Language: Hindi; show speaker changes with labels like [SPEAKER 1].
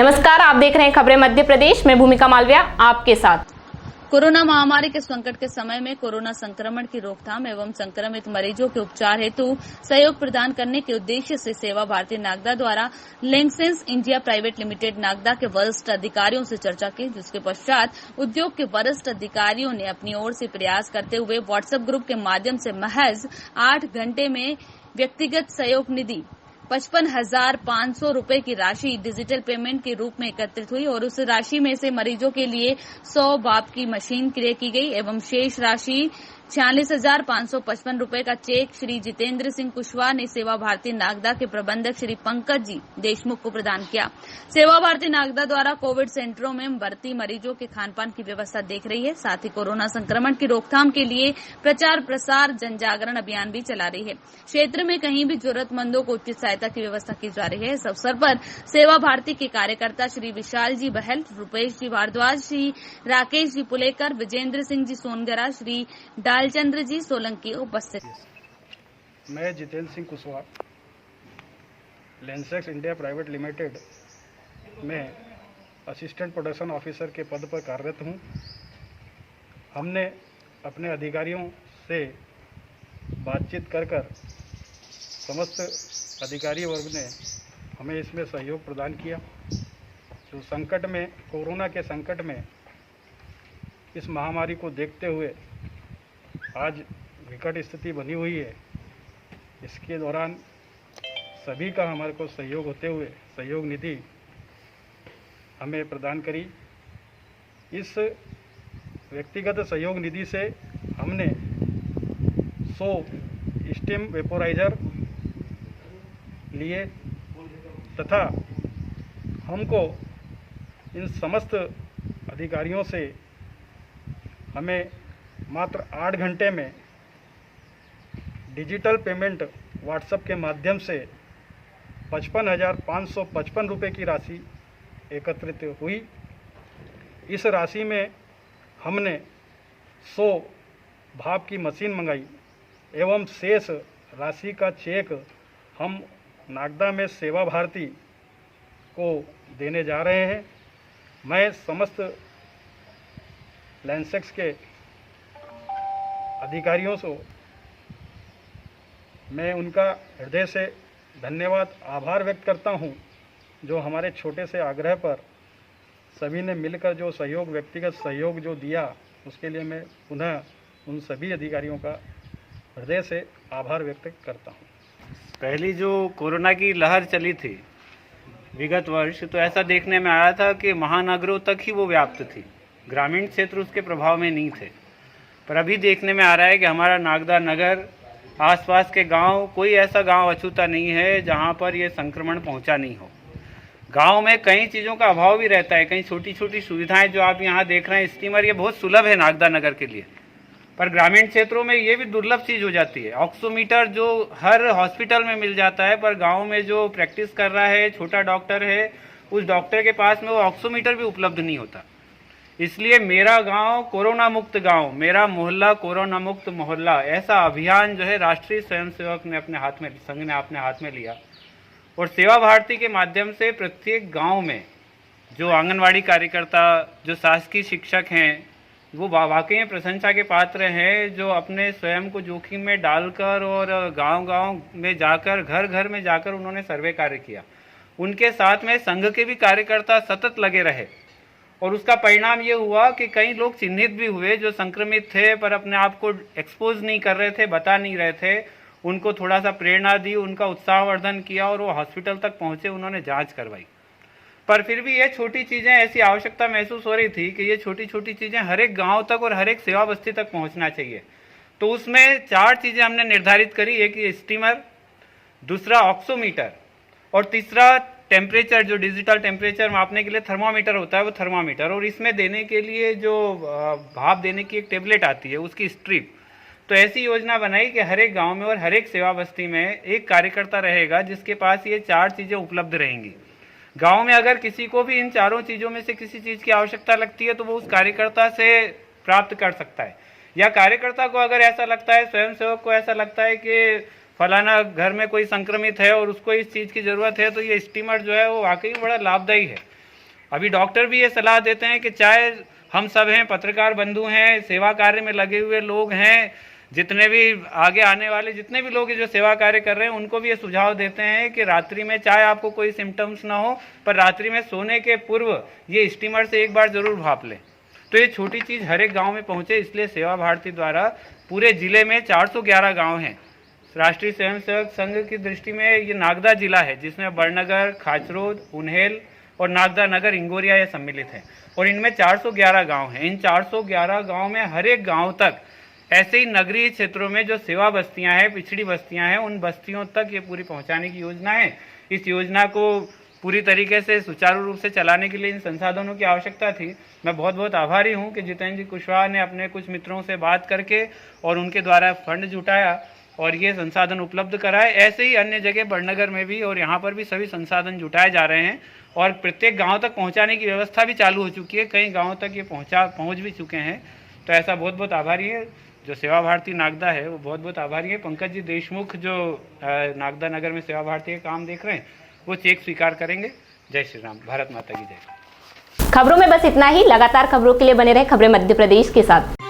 [SPEAKER 1] नमस्कार, आप देख रहे हैं खबरें मध्य प्रदेश में। भूमिका मालविया आपके साथ।
[SPEAKER 2] कोरोना महामारी के संकट के समय में कोरोना संक्रमण की रोकथाम एवं संक्रमित मरीजों के उपचार हेतु सहयोग प्रदान करने के उद्देश्य से सेवा भारती नागदा द्वारा लैंसेंस इंडिया प्राइवेट लिमिटेड नागदा के वरिष्ठ अधिकारियों से चर्चा की, जिसके पश्चात उद्योग के वरिष्ठ अधिकारियों ने अपनी ओर से प्रयास करते हुए व्हाट्सएप ग्रुप के माध्यम से महज 8 घंटे में व्यक्तिगत सहयोग निधि 55,500 रुपए की राशि डिजिटल पेमेंट के रूप में एकत्रित हुई और उस राशि में से मरीजों के लिए 100 बाप की मशीन क्रय की गई एवं शेष राशि 46,555 रुपए का चेक श्री जितेंद्र सिंह कुशवाहा ने सेवा भारती नागदा के प्रबंधक श्री पंकज जी देशमुख को प्रदान किया। सेवा भारती नागदा द्वारा कोविड सेंटरों में भर्ती मरीजों के खानपान की व्यवस्था देख रही है, साथ ही कोरोना संक्रमण की रोकथाम के लिए प्रचार प्रसार जन जागरण अभियान भी चला रही है। क्षेत्र में कहीं भी जरूरतमंदों को उचित सहायता की व्यवस्था की जा रही है। इस अवसर पर सेवा भारती के कार्यकर्ता श्री विशाल जी बहल, रुपेश जी भारद्वाज, श्री राकेश जी पुलेकर, विजेंद्र सिंह जी सोनगरा, श्री लालचंद्र जी सोलंकी उपस्थित।
[SPEAKER 3] मैं Jitendra Singh Kushwaha Lancex India private limited में असिस्टेंट प्रोडक्शन ऑफिसर के पद पर कार्यरत हूं। हमने अपने अधिकारियों से बातचीत कर समस्त अधिकारी वर्ग ने हमें इसमें सहयोग प्रदान किया। जो संकट में, कोरोना के संकट में, इस महामारी को देखते हुए आज विकट स्थिति बनी हुई है, इसके दौरान सभी का हमारे को सहयोग होते हुए सहयोग निधि हमें प्रदान करी। इस व्यक्तिगत सहयोग निधि से हमने 100 स्टीम वेपोराइजर लिए तथा हमको इन समस्त अधिकारियों से हमें मात्र 8 घंटे में डिजिटल पेमेंट व्हाट्सएप के माध्यम से 55,555 रुपये की राशि एकत्रित हुई। इस राशि में हमने 100 भाप की मशीन मंगाई एवं शेष राशि का चेक हम नागदा में सेवा भारती को देने जा रहे हैं। मैं समस्त लैंसेक्स के अधिकारियों से मैं उनका हृदय से धन्यवाद आभार व्यक्त करता हूं, जो हमारे छोटे से आग्रह पर सभी ने मिलकर जो सहयोग, व्यक्तिगत सहयोग जो दिया, उसके लिए मैं पुनः उन सभी अधिकारियों का हृदय से आभार व्यक्त करता हूं।
[SPEAKER 4] पहली जो कोरोना की लहर चली थी विगत वर्ष, तो ऐसा देखने में आया था कि महानगरों तक ही वो व्याप्त थी, ग्रामीण क्षेत्र उसके प्रभाव में नहीं थे। पर अभी देखने में आ रहा है कि हमारा नागदा नगर, आसपास के गांव, कोई ऐसा गांव अछूता नहीं है जहां पर ये संक्रमण पहुंचा नहीं हो। गांव में कई चीज़ों का अभाव भी रहता है, कई छोटी छोटी सुविधाएं जो आप यहां देख रहे हैं, स्टीमर, ये बहुत सुलभ है नागदा नगर के लिए, पर ग्रामीण क्षेत्रों में ये भी दुर्लभ चीज़ हो जाती है। ऑक्सीमीटर जो हर हॉस्पिटल में मिल जाता है, पर गाँव में जो प्रैक्टिस कर रहा है, छोटा डॉक्टर है, उस डॉक्टर के पास में वो ऑक्सीमीटर भी उपलब्ध नहीं होता। इसलिए मेरा गांव कोरोना मुक्त गांव, मेरा मोहल्ला कोरोना मुक्त मोहल्ला, ऐसा अभियान जो है राष्ट्रीय स्वयंसेवक ने अपने हाथ में, संघ ने अपने हाथ में लिया और सेवा भारती के माध्यम से प्रत्येक गांव में जो आंगनवाड़ी कार्यकर्ता, जो शासकीय शिक्षक हैं, वो वाकई में प्रशंसा के पात्र हैं, जो अपने स्वयं को जोखिम में डालकर और गांव-गांव में जाकर, घर घर में जाकर उन्होंने सर्वे कार्य किया। उनके साथ में संघ के भी कार्यकर्ता सतत लगे रहे और उसका परिणाम ये हुआ कि कई लोग चिन्हित भी हुए जो संक्रमित थे, पर अपने आप को एक्सपोज नहीं कर रहे थे, बता नहीं रहे थे। उनको थोड़ा सा प्रेरणा दी, उनका उत्साहवर्धन किया और वो हॉस्पिटल तक पहुंचे, उन्होंने जांच करवाई। पर फिर भी ये छोटी चीज़ें, ऐसी आवश्यकता महसूस हो रही थी कि ये छोटी छोटी चीज़ें हर एक गाँव तक और हर एक सेवा बस्ती तक पहुँचना चाहिए। तो उसमें 4 चीज़ें हमने निर्धारित करी। एक ये स्टीमर, दूसरा ऑक्सीमीटर और तीसरा टेम्परेचर, जो डिजिटल टेम्परेचर मापने के लिए थर्मामीटर होता है, वो थर्मामीटर, और इसमें देने के लिए जो भाप देने की एक टेबलेट आती है, उसकी स्ट्रिप। तो ऐसी योजना बनाई कि हर एक गांव में और हर एक सेवा बस्ती में एक कार्यकर्ता रहेगा जिसके पास ये 4 चीज़ें उपलब्ध रहेंगी। गांव में अगर किसी को भी इन चारों चीज़ों में से किसी चीज़ की आवश्यकता लगती है तो वो उस कार्यकर्ता से प्राप्त कर सकता है, या कार्यकर्ता को अगर ऐसा लगता है, स्वयंसेवक को ऐसा लगता है कि फलाना घर में कोई संक्रमित है और उसको इस चीज़ की ज़रूरत है, तो ये स्टीमर जो है वो वाकई बड़ा लाभदायी है। अभी डॉक्टर भी ये सलाह देते हैं कि चाहे हम सब हैं, पत्रकार बंधु हैं, सेवा कार्य में लगे हुए लोग हैं, जितने भी आगे आने वाले जितने भी लोग जो सेवा कार्य कर रहे हैं, उनको भी ये सुझाव देते हैं कि रात्रि में चाहे आपको कोई सिम्टम्स ना हो, पर रात्रि में सोने के पूर्व ये स्टीमर से एक बार जरूर भाप लें। तो ये छोटी चीज़ हर एक गाँव में पहुँचे, इसलिए सेवा भारती द्वारा पूरे जिले में 411 गाँव हैं। राष्ट्रीय स्वयंसेवक संघ की दृष्टि में ये नागदा जिला है, जिसमें बड़नगर, खाचरोद, उन्हेल और नागदा नगर, इंगोरिया ये सम्मिलित है, और इनमें 411 गांव हैं। इन 411 गांव में हर एक गांव तक ऐसे ही नगरीय क्षेत्रों में जो सेवा बस्तियां हैं, पिछड़ी बस्तियां हैं, उन बस्तियों तक ये पूरी पहुंचाने की योजना है। इस योजना को पूरी तरीके से सुचारू रूप से चलाने के लिए इन संसाधनों की आवश्यकता थी। मैं बहुत बहुत आभारी हूँ कि जितेंद्र जी कुशवाहा ने अपने कुछ मित्रों से बात करके और उनके द्वारा फंड जुटाया और ये संसाधन उपलब्ध कराए। ऐसे ही अन्य जगह बड़नगर में भी और यहाँ पर भी सभी संसाधन जुटाए जा रहे हैं और प्रत्येक गांव तक पहुंचाने की व्यवस्था भी चालू हो चुकी है। कई गांवों तक ये पहुंच भी चुके हैं। तो ऐसा बहुत बहुत आभारी है जो सेवा भारती नागदा है, वो बहुत बहुत आभारी है। पंकज जी देशमुख जो नागदा नगर में सेवा भारती का काम देख रहे हैं, वो चेक स्वीकार करेंगे। जय श्री राम, भारत माता की जय।
[SPEAKER 1] खबरों में बस इतना ही। लगातार खबरों के लिए बने रहे खबरें मध्य प्रदेश के साथ।